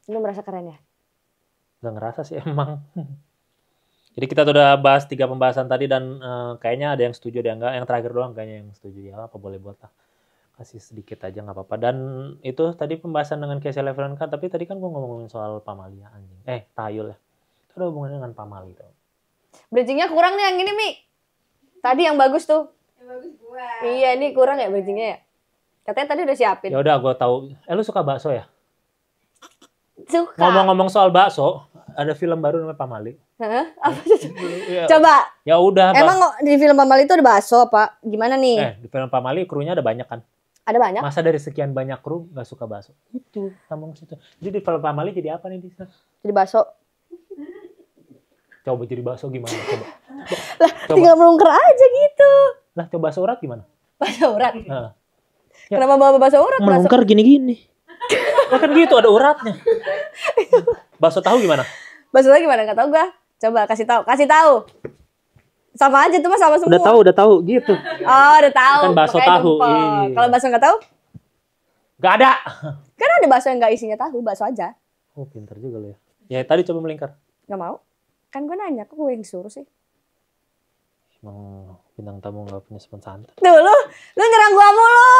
Speaker 2: Lu merasa keren ya?
Speaker 1: Gak ngerasa sih emang. Jadi kita udah bahas 3 pembahasan tadi dan kayaknya ada yang setuju ada yang enggak. Yang terakhir doang kayaknya yang setuju ya apa boleh buat lah. Kasih sedikit aja nggak apa-apa. Dan itu tadi pembahasan dengan Casey Levelan kan. Tapi tadi kan gue ngomongin soal pamali ya anjing. Tahayul ya. Itu ada hubungannya dengan pamali tuh.
Speaker 2: Bridgingnya kurang nih yang ini Mi. Tadi yang bagus tuh.
Speaker 3: Yang bagus gua.
Speaker 2: Iya ini kurang ya bridgingnya ya. Katanya tadi udah siapin.
Speaker 1: Ya udah gue tahu. Lu suka bakso ya?
Speaker 2: Suka.
Speaker 1: Ngomong-ngomong soal bakso, ada film baru namanya Pamali.
Speaker 2: Hah? Apa sih?
Speaker 1: Ya,
Speaker 2: Coba.
Speaker 1: ya udah.
Speaker 2: Emang di film Pamali itu ada bakso apa? Gimana nih?
Speaker 1: Di film Pamali krunya ada banyak kan?
Speaker 2: Ada banyak?
Speaker 1: Masa dari sekian banyak kru nggak suka bakso? Itu sambung situ. Jadi di film Pamali jadi apa nih Disa?
Speaker 2: Jadi bakso.
Speaker 1: Coba jadi bakso gimana? Coba.
Speaker 2: Lah,
Speaker 1: Coba.
Speaker 2: tinggal melungker aja gitu.
Speaker 1: Lah coba bakso urat gimana?
Speaker 2: Bakso urat.
Speaker 1: Nah. Ya.
Speaker 2: Kenapa bawa bakso urat?
Speaker 1: Melungker gini-gini. Ya kan gitu ada uratnya. Bakso tahu gimana?
Speaker 2: Bakso lagi gimana? Gak tau gua. Coba kasih tahu. Sama aja tuh Mas, sama semua.
Speaker 1: Udah tahu gitu.
Speaker 2: Oh, udah tahu.
Speaker 1: Kan bakso
Speaker 2: Makanya
Speaker 1: tahu.
Speaker 2: jempol.
Speaker 1: Iya.
Speaker 2: Kalau bakso nggak tahu?
Speaker 1: Gak ada.
Speaker 2: Kan ada bakso yang nggak isinya tahu, bakso aja.
Speaker 1: Oh pintar juga lo ya. Ya tadi coba melingkar.
Speaker 2: Nggak mau? Kan gue nanya, kok gue yang disuruh sih?
Speaker 1: Emang bintang tamu gak punya sopan santun.
Speaker 2: Tuh lu nyerang gua mulu.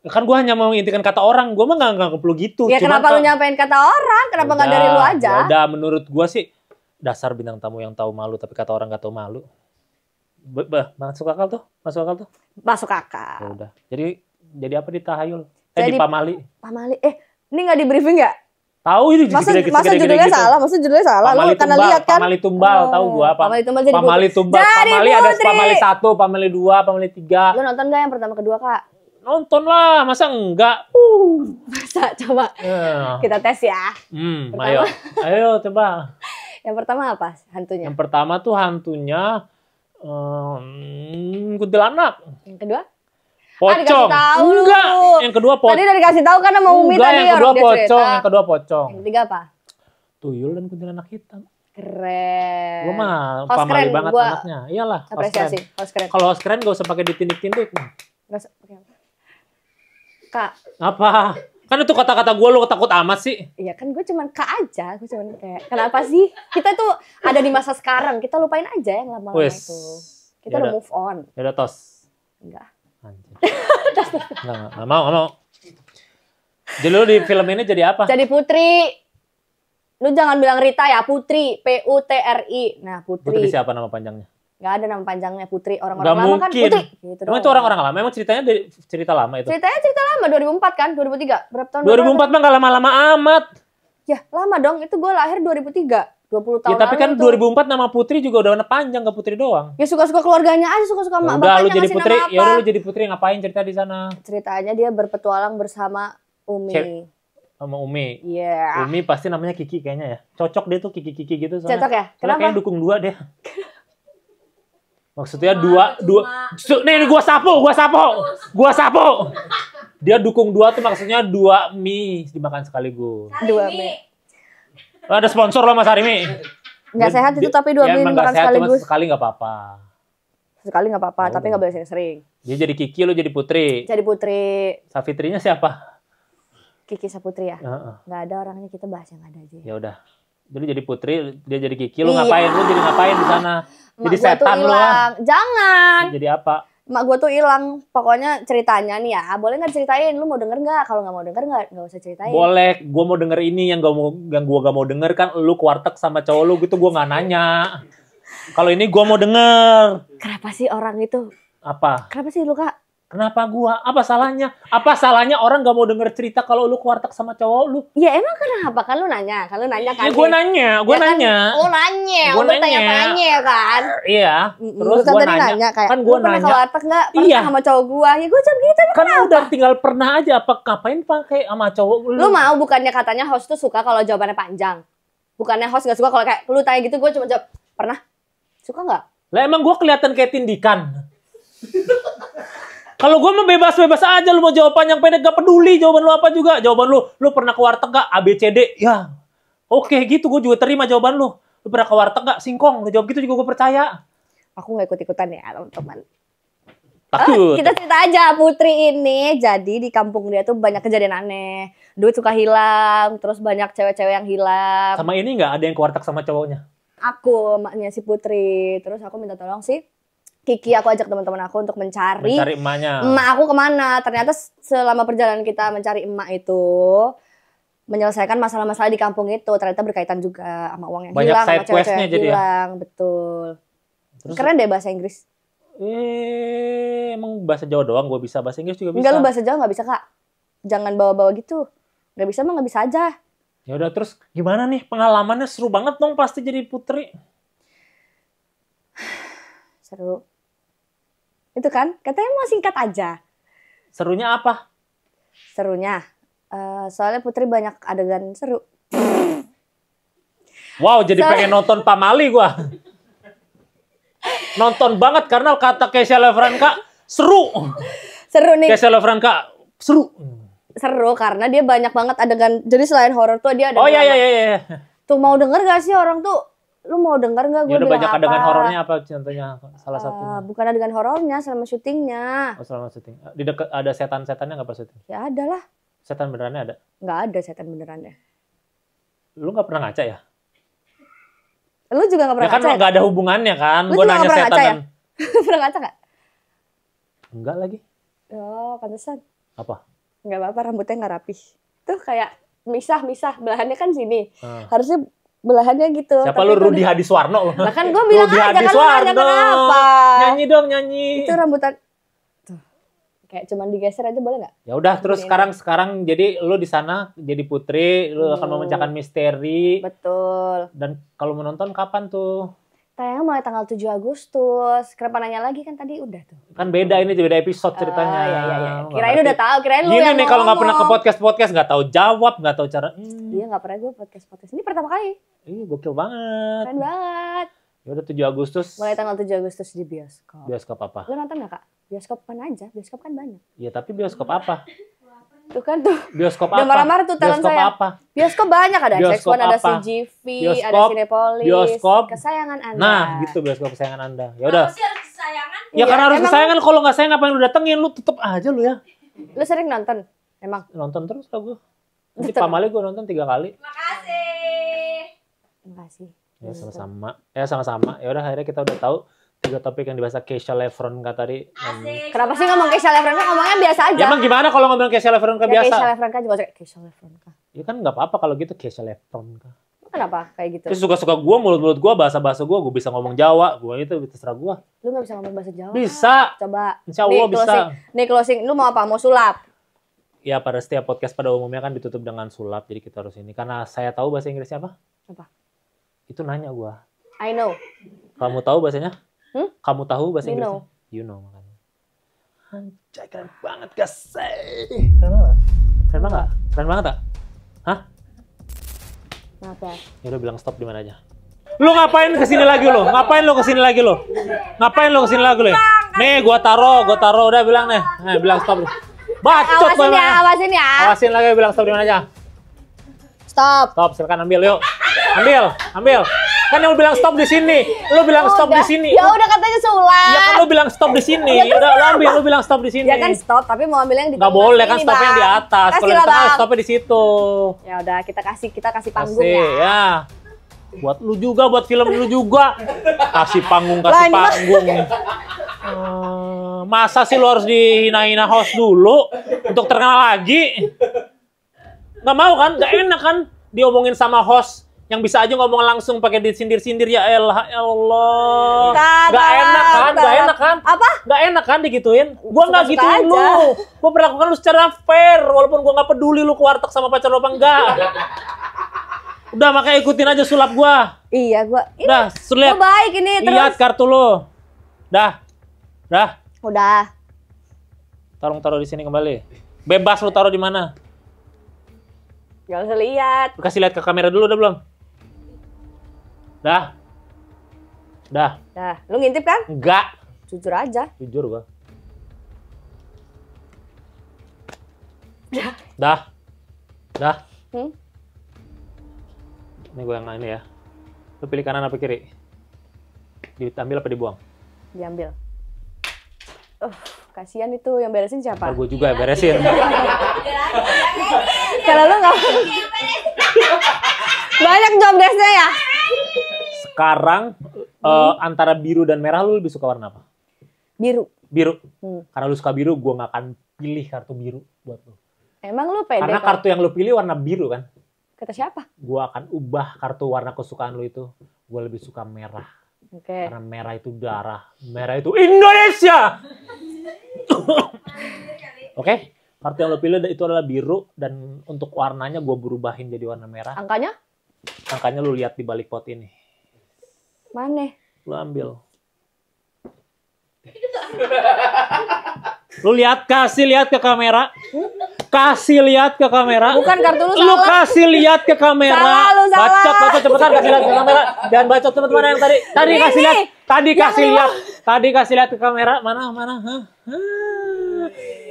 Speaker 1: Kan gue hanya mau intikan kata orang. Gue mah gak perlu gitu.
Speaker 2: Ya
Speaker 1: Cuman
Speaker 2: kenapa lu nyampein kata orang? Kenapa nggak dari lu aja?
Speaker 1: Udah menurut gue sih dasar bintang tamu yang tahu malu tapi kata orang gak tahu malu. Masuk akal tuh?
Speaker 2: Masuk akal.
Speaker 1: Ya udah. Jadi apa di tahayul? Di
Speaker 2: Jadi-
Speaker 1: pamali.
Speaker 2: Pamali, ini nggak di briefing nggak?
Speaker 1: Tahu ini
Speaker 2: Masa
Speaker 1: segede-gede
Speaker 2: judulnya
Speaker 1: gitu.
Speaker 2: salah? Masa judulnya salah?
Speaker 1: Pamali
Speaker 2: Lu karena
Speaker 1: tumbal,
Speaker 2: lihat kan?
Speaker 1: pamali tumbal, tahu gua apa?
Speaker 2: Pamali tumbal jadi
Speaker 1: Pamali
Speaker 2: putri.
Speaker 1: tumbal,
Speaker 2: Jadi
Speaker 1: pamali ada
Speaker 2: putri.
Speaker 1: pamali 1, pamali 2, pamali 3.
Speaker 2: Lu nonton nggak yang pertama kedua Kak?
Speaker 1: Nonton lah, masa enggak?
Speaker 2: Masa coba
Speaker 1: Ya.
Speaker 2: kita tes ya.
Speaker 1: Ayo. Ayo coba.
Speaker 2: Yang pertama apa hantunya?
Speaker 1: Yang pertama tuh hantunya kuntilanak.
Speaker 2: Yang kedua?
Speaker 1: Pocong.
Speaker 2: dikasih tahu lu.
Speaker 1: Enggak. Yang kedua pocong.
Speaker 2: Tadi udah dikasih tahu kan sama Umi
Speaker 1: Enggak,
Speaker 2: tadi
Speaker 1: yang kedua
Speaker 2: orang dia
Speaker 1: pocong,
Speaker 2: cerita.
Speaker 1: yang kedua pocong.
Speaker 2: Yang ketiga apa?
Speaker 1: Tuyul dan kuntilanak hitam.
Speaker 2: Keren.
Speaker 1: Gua mah
Speaker 2: Host
Speaker 1: pamali
Speaker 2: keren,
Speaker 1: banget
Speaker 2: gua
Speaker 1: anaknya. Iyalah, host
Speaker 2: apresiasi.
Speaker 1: keren.
Speaker 2: Host keren.
Speaker 1: Kalau host keren gak usah pakai ditindik-tindik.
Speaker 2: Nggak usah- oke. Kak,
Speaker 1: Apa? Kan itu kata-kata gue lo takut amat sih.
Speaker 2: iya kan gue cuman Kak aja. Gue cuman kayak, kenapa sih? Kita tuh ada di masa sekarang. Kita lupain aja yang lama-lama
Speaker 1: Wes.
Speaker 2: itu. Kita udah
Speaker 1: Yaudah.
Speaker 2: move on.
Speaker 1: Ya udah tos.
Speaker 2: Enggak.
Speaker 1: Anjir. Nggak mau. Jadi lu di film ini jadi apa?
Speaker 2: Jadi Putri. Lu jangan bilang Rita ya, Putri. Putri. Nah,
Speaker 1: Putri
Speaker 2: Putri.
Speaker 1: siapa nama panjangnya?
Speaker 2: Nggak ada nama panjangnya Putri. Orang-orang
Speaker 1: Nggak
Speaker 2: lama kan
Speaker 1: mungkin.
Speaker 2: Putri. Gitu
Speaker 1: Emang
Speaker 2: doang.
Speaker 1: itu orang-orang lama? Emang ceritanya dari cerita lama itu?
Speaker 2: Ceritanya cerita lama, 2004 kan? 2003? Berapa tahun?
Speaker 1: 2004 mah nggak lama-lama amat.
Speaker 2: Ya, lama dong. Itu gue lahir 2003. 20 tahun
Speaker 1: Ya tapi
Speaker 2: lalu
Speaker 1: kan
Speaker 2: itu.
Speaker 1: 2004 nama Putri juga udah warna panjang, nggak Putri doang.
Speaker 2: Ya suka-suka keluarganya aja, suka-suka
Speaker 1: Ya
Speaker 2: mak
Speaker 1: udah lu
Speaker 2: bapaknya
Speaker 1: jadi
Speaker 2: ngasih
Speaker 1: Putri,
Speaker 2: nama
Speaker 1: ya
Speaker 2: apa.
Speaker 1: udah lu jadi Putri ngapain cerita di sana?
Speaker 2: Ceritanya dia berpetualang bersama Umi.
Speaker 1: Cek. Sama Umi.
Speaker 2: Iya.
Speaker 1: Umi pasti namanya Kiki kayaknya ya. Cocok dia tuh Kiki-Kiki gitu soalnya.
Speaker 2: Cocok ya?
Speaker 1: Soalnya
Speaker 2: Kenapa?
Speaker 1: kayaknya dukung dua deh. Maksudnya dua. Nih gua sapu. Dia dukung dua tuh maksudnya 2 mie dimakan sekaligus.
Speaker 2: Dua mie.
Speaker 1: Ada sponsor loh Mas Arimi.
Speaker 2: Nggak sehat itu tapi 2 mie
Speaker 1: emang
Speaker 2: makan
Speaker 1: nggak sehat, cuma
Speaker 2: sekaligus.
Speaker 1: sekali nggak apa-apa.
Speaker 2: Sekali nggak apa-apa,
Speaker 1: Oh,
Speaker 2: tapi nggak boleh sering-sering.
Speaker 1: Dia jadi Kiki, lu jadi Putri.
Speaker 2: Jadi Putri,
Speaker 1: Safitrinya siapa?
Speaker 2: Kiki Saputri ya.
Speaker 1: Heeh.
Speaker 2: Nggak ada orangnya, kita bahas yang ada aja.
Speaker 1: Ya udah. Jadi Putri, dia jadi Kiki. Lu
Speaker 2: Iya.
Speaker 1: ngapain? Lu jadi ngapain di sana?
Speaker 2: Emak
Speaker 1: Jadi
Speaker 2: gua tuh
Speaker 1: setan lu ya.
Speaker 2: hilang. Jangan.
Speaker 1: Jadi apa?
Speaker 2: Emak gue tuh hilang. Pokoknya ceritanya nih ya. Boleh nggak ceritain? Lu mau denger nggak? Kalau nggak mau denger nggak usah ceritain.
Speaker 1: Boleh, gue mau denger ini yang gue gak mau denger kan lu ke warteg sama cowok lu gitu gue nggak nanya. Kalau ini gue mau denger.
Speaker 2: Kenapa sih orang itu?
Speaker 1: Apa?
Speaker 2: Kenapa sih lu Kak?
Speaker 1: Kenapa gua? Apa salahnya? Apa salahnya orang gak mau denger cerita kalau lu ke warteg sama cowok lu?
Speaker 2: Ya emang kenapa? Kan lu nanya. Kan lu nanya kan.
Speaker 1: Ya, gue nanya, gue
Speaker 2: Ya kan?
Speaker 1: nanya.
Speaker 2: Oh nanya.
Speaker 1: Gua
Speaker 2: Lu
Speaker 1: nanya.
Speaker 2: bertanya-tanya kan.
Speaker 1: Iya, terus
Speaker 2: Lu kan
Speaker 1: gue
Speaker 2: tadi
Speaker 1: nanya.
Speaker 2: kayak,
Speaker 1: Kan
Speaker 2: lu
Speaker 1: gue
Speaker 2: pernah ke
Speaker 1: nanya.
Speaker 2: warteg nggak? Pernah
Speaker 1: Iya.
Speaker 2: sama cowok gua. Ya gue cuma gitu. Emang
Speaker 1: Kan
Speaker 2: kenapa?
Speaker 1: udah tinggal pernah aja. Apa ngapain pakai sama cowok lu?
Speaker 2: Lu mau bukannya katanya host tuh suka kalau jawabannya panjang. Bukannya host gak suka kalau kayak lu tanya gitu gue cuma jawab pernah. Suka nggak?
Speaker 1: Lah emang gue kelihatan kayak tindikan. Kalau gue mah bebas-bebas aja, lu mau jawaban yang pendek gak peduli jawaban lu apa juga. Jawaban lu pernah ke warteg gak? A, B, C, D. Ya, oke gitu gue juga terima jawaban lu. Lu pernah ke warteg gak? Singkong. Lu jawab gitu juga gue percaya.
Speaker 2: Aku nggak ikut-ikutan ya teman-teman.
Speaker 1: Takut.
Speaker 2: Kita cerita aja Putri ini jadi di kampung dia tuh banyak kejadian aneh. Duit suka hilang, terus banyak cewek-cewek yang hilang.
Speaker 1: Sama ini gak ada yang ke warteg sama cowoknya?
Speaker 2: Aku emaknya si Putri, terus aku minta tolong sih Kiki, aku ajak teman-teman aku untuk mencari
Speaker 1: emaknya.
Speaker 2: emak aku kemana. Ternyata selama perjalanan kita mencari emak itu menyelesaikan masalah-masalah di kampung itu ternyata berkaitan juga sama uang yang
Speaker 1: Banyak
Speaker 2: hilang,
Speaker 1: side
Speaker 2: sama cewek-cewek
Speaker 1: quest-nya
Speaker 2: yang
Speaker 1: jadi ya?
Speaker 2: hilang, betul.
Speaker 1: Terus,
Speaker 2: Keren deh bahasa Inggris.
Speaker 1: emang bahasa Jawa doang gue bisa, bahasa Inggris juga bisa.
Speaker 2: Enggak, lu bahasa Jawa nggak bisa Kak. Jangan bawa-bawa gitu. Nggak bisa mah nggak bisa aja.
Speaker 1: Ya udah, terus gimana nih pengalamannya? Seru banget dong pasti jadi Putri.
Speaker 2: Seru. Itu kan, katanya mau singkat aja.
Speaker 1: Serunya apa?
Speaker 2: Serunya. Soalnya Putri banyak adegan seru.
Speaker 1: Wow, jadi pengen nonton Pamali gua. Nonton banget karena kata Kesha Lefranka seru.
Speaker 2: Seru nih.
Speaker 1: Kesha Lefranka seru.
Speaker 2: Seru karena dia banyak banget adegan. Jadi selain horor tuh dia ada.
Speaker 1: Oh iya.
Speaker 2: Tuh mau denger gak sih orang tuh? Lu mau denger gak gue
Speaker 1: Ya udah
Speaker 2: bilang
Speaker 1: banyak
Speaker 2: apa?
Speaker 1: adegan horornya apa contohnya salah satunya?
Speaker 2: Bukan adegan horornya selama syutingnya.
Speaker 1: Oh, selama syuting. Di dekat ada setan-setannya nggak pas syuting?
Speaker 2: Ya ada lah.
Speaker 1: Setan benerannya ada?
Speaker 2: Nggak ada setan benerannya.
Speaker 1: Lu nggak pernah ngaca ya?
Speaker 2: Lu juga nggak pernah
Speaker 1: Ya kan
Speaker 2: ngaca ya?
Speaker 1: nggak ada hubungannya kan?
Speaker 2: Lu
Speaker 1: Gue
Speaker 2: juga
Speaker 1: nanya
Speaker 2: nggak pernah
Speaker 1: setan
Speaker 2: ngaca ya?
Speaker 1: dan...
Speaker 2: Pernah ngaca nggak?
Speaker 1: Enggak lagi.
Speaker 2: Oh pantesan.
Speaker 1: Apa?
Speaker 2: Nggak apa-apa rambutnya nggak rapih. Tuh kayak misah belahannya kan sini. Harusnya belahannya gitu.
Speaker 1: Siapa
Speaker 2: tapi
Speaker 1: lu?
Speaker 2: itu
Speaker 1: Rudi Hadiswarno lu?
Speaker 2: Lah kan gue bilang
Speaker 1: Rudi
Speaker 2: aja kan lu nanya
Speaker 1: Hadiswarno.
Speaker 2: kenapa?
Speaker 1: Nyanyi dong, nyanyi.
Speaker 2: Itu rambutan. Tuh. Kayak cuman digeser aja boleh nggak?
Speaker 1: Ya udah, terus sekarang jadi lu di sana jadi putri, lu akan memecahkan misteri.
Speaker 2: Betul.
Speaker 1: Dan kalau menonton kapan tuh?
Speaker 2: Tayangnya mulai tanggal 7 Agustus. Kenapa nanya lagi kan tadi udah tuh.
Speaker 1: Kan beda ini beda episode ceritanya.
Speaker 2: Iya.
Speaker 1: Nggak
Speaker 2: Kirain
Speaker 1: ngerti.
Speaker 2: udah tahu, kirain lu
Speaker 1: Gini
Speaker 2: yang
Speaker 1: nih kalau nggak pernah ke
Speaker 2: ngomong.
Speaker 1: podcast nggak tahu jawab, nggak tahu cara.
Speaker 2: Iya nggak pernah gue podcast. Ini pertama kali.
Speaker 1: Ih, gokil banget.
Speaker 2: Keren banget.
Speaker 1: Ya udah 7 Agustus.
Speaker 2: Mulai tanggal 7 Agustus di bioskop.
Speaker 1: Bioskop apa?
Speaker 2: Lu nonton nggak kak? Bioskop kan aja. Bioskop kan banyak.
Speaker 1: Ya tapi bioskop apa?
Speaker 2: Tuh kan tuh.
Speaker 1: Bioskop
Speaker 2: Udah
Speaker 1: apa?
Speaker 2: marah-marah tuh talent
Speaker 1: Bioskop
Speaker 2: saya.
Speaker 1: apa?
Speaker 2: Bioskop banyak ada
Speaker 1: Bioskop
Speaker 2: X1, ada
Speaker 1: apa?
Speaker 2: CGV,
Speaker 1: Bioskop,
Speaker 2: ada Cinepolis.
Speaker 1: bioskop.
Speaker 2: Kesayangan Anda.
Speaker 1: Nah, gitu bioskop kesayangan Anda. Ya udah.
Speaker 3: Apa sih harus kesayangan?
Speaker 1: Ya karena harus
Speaker 2: emang
Speaker 1: kesayangan, kalau nggak sayang ngapain lu datengin, lu tetep aja lu ya.
Speaker 2: Lu sering nonton? Emang?
Speaker 1: Nonton terus lah gue. Nanti
Speaker 2: Betul.
Speaker 1: pamali gue nonton 3 kali.
Speaker 3: Makasih.
Speaker 2: Makasih.
Speaker 1: Ya sama-sama. Ya udah akhirnya kita udah tahu 3 topik yang dibahas Kesha Lefranka tadi.
Speaker 3: Asik.
Speaker 2: Kenapa sih ngomong Kesha Lefranka? Ngomongnya biasa aja.
Speaker 1: Ya emang gimana kalau ngomong Kesha Lefranka
Speaker 2: Ya,
Speaker 1: biasa?
Speaker 2: Kesha Lefranka juga kayak Kesha Lefranka.
Speaker 1: Ya kan nggak apa-apa kalau gitu Kesha Lefranka.
Speaker 2: Kenapa kayak gitu?
Speaker 1: Terus suka-suka gue, mulut-mulut gue, bahasa-bahasa gue bisa ngomong Jawa, gue itu terserah gue.
Speaker 2: Lu gak bisa ngomong bahasa Jawa?
Speaker 1: Bisa.
Speaker 2: Coba.
Speaker 1: Insya Allah bisa.
Speaker 2: Closing. Nih closing. Lu mau apa? Mau sulap?
Speaker 1: Ya pada setiap podcast pada umumnya kan ditutup dengan sulap, jadi kita harus ini. Karena saya tahu bahasa Inggrisnya apa?
Speaker 2: Apa?
Speaker 1: Itu nanya gue.
Speaker 2: I know.
Speaker 1: Kamu tahu bahasanya? Kamu tahu bahasa
Speaker 2: You
Speaker 1: Inggrisnya?
Speaker 2: know.
Speaker 1: You know makanya. Anjay, keren banget guys. Keren banget. Keren banget. Keren banget tak? Hah?
Speaker 2: Kenapa?
Speaker 1: Ya udah bilang stop di mana aja. Lu ngapain kesini lagi lo? Ngapain lo kesini lagi lo? Ngapain lo kesini lagi lo? Nih gua taro udah bilang nih. Bilang stop. Bacot
Speaker 2: Awasin ya, awasin ya.
Speaker 1: Awasin lagi bilang stop di mana aja.
Speaker 2: Stop.
Speaker 1: Stop, silakan ambil yuk. Ambil. Kan yang lu bilang stop di sini. Lu bilang stop di sini.
Speaker 2: Ya udah katanya sulap.
Speaker 1: Ya kan lu bilang stop di sini.
Speaker 2: Ya,
Speaker 1: Udah lu ambil, lu bilang stop di sini.
Speaker 2: Ya kan stop, tapi mau ambil yang di
Speaker 1: Nggak
Speaker 2: tengah
Speaker 1: boleh kan
Speaker 2: sini,
Speaker 1: stopnya yang di
Speaker 2: Bang.
Speaker 1: atas.
Speaker 2: Kasih
Speaker 1: Kalau di
Speaker 2: lah,
Speaker 1: tengah
Speaker 2: Bang.
Speaker 1: stopnya di situ.
Speaker 2: Ya udah kita kasih panggung
Speaker 1: Kasih,
Speaker 2: ya.
Speaker 1: ya. Buat lu juga, buat film lu juga. Kasih panggung.
Speaker 2: Lah, ini mah-
Speaker 1: Masa sih lu harus dihina-hina host dulu untuk terkenal lagi? Nggak mau kan? Nggak enak kan diomongin sama host yang bisa aja ngomong langsung pakai disindir-sindir. Ya elah, ya Allah. Nggak enak kan?
Speaker 2: Apa?
Speaker 1: Nggak enak kan digituin? Gua nggak
Speaker 2: Suka-suka
Speaker 1: gituin
Speaker 2: aja.
Speaker 1: lu. Gua perlakukan lu secara fair, walaupun gua nggak peduli lu ke warteg sama pacar lu apa enggak. Udah makanya ikutin aja sulap gua.
Speaker 2: Iya, gua. Ini
Speaker 1: Udah, sulit.
Speaker 2: gua baik ini terus.
Speaker 1: Lihat kartu lu. Dah.
Speaker 2: Udah.
Speaker 1: Taruh di sini kembali. Bebas lu taruh di mana?
Speaker 2: Gak usah lihat.
Speaker 1: Lu kasih lihat ke kamera dulu udah belum? Dah.
Speaker 2: Nah, lu ngintip kan?
Speaker 1: Enggak.
Speaker 2: Jujur aja.
Speaker 1: Jujur gua. Dah. Ini gua yang ini ya. Lu pilih kanan apa kiri? Diambil apa dibuang?
Speaker 2: Diambil. Kasihan itu yang beresin siapa?
Speaker 1: Ntar gua juga yang beresin.
Speaker 2: Kalau lu nggak banyak job desk-nya ya?
Speaker 1: Sekarang antara biru dan merah lu lebih suka warna apa?
Speaker 2: Biru.
Speaker 1: Biru. Karena lu suka biru, gua nggak akan pilih kartu biru buat lu.
Speaker 2: Emang lu pede?
Speaker 1: Karena kartu yang lu pilih warna biru kan?
Speaker 2: Kata siapa?
Speaker 1: Gua akan ubah kartu warna kesukaan lu itu. Gua lebih suka merah.
Speaker 2: Oke.
Speaker 1: Karena merah itu darah. Merah itu Indonesia. Oke? Kartu yang lu pilih itu adalah biru. Dan untuk warnanya gua berubahin jadi warna merah.
Speaker 2: Angkanya?
Speaker 1: Angkanya lu lihat di balik pot ini.
Speaker 2: Mana?
Speaker 1: Lu ambil. Lu lihat, kasih lihat ke kamera.
Speaker 2: kasih
Speaker 1: lihat ke kamera.
Speaker 2: Bukan kartu lu
Speaker 1: Lu
Speaker 2: salah.
Speaker 1: kasih lihat ke kamera.
Speaker 2: Salah, lu salah.
Speaker 1: Bacot cepetan kasih lihat ke kamera. Jangan bacot teman-teman yang tadi. Tadi
Speaker 2: Ini.
Speaker 1: kasih lihat. Tadi
Speaker 2: Yang
Speaker 1: kasih
Speaker 2: lima.
Speaker 1: lihat. Tadi kasih lihat ke kamera. Mana? Hah?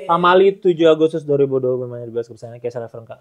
Speaker 1: Amali 7 Agustus 2020 main di bioskop sana. Kayak Sarah Franka.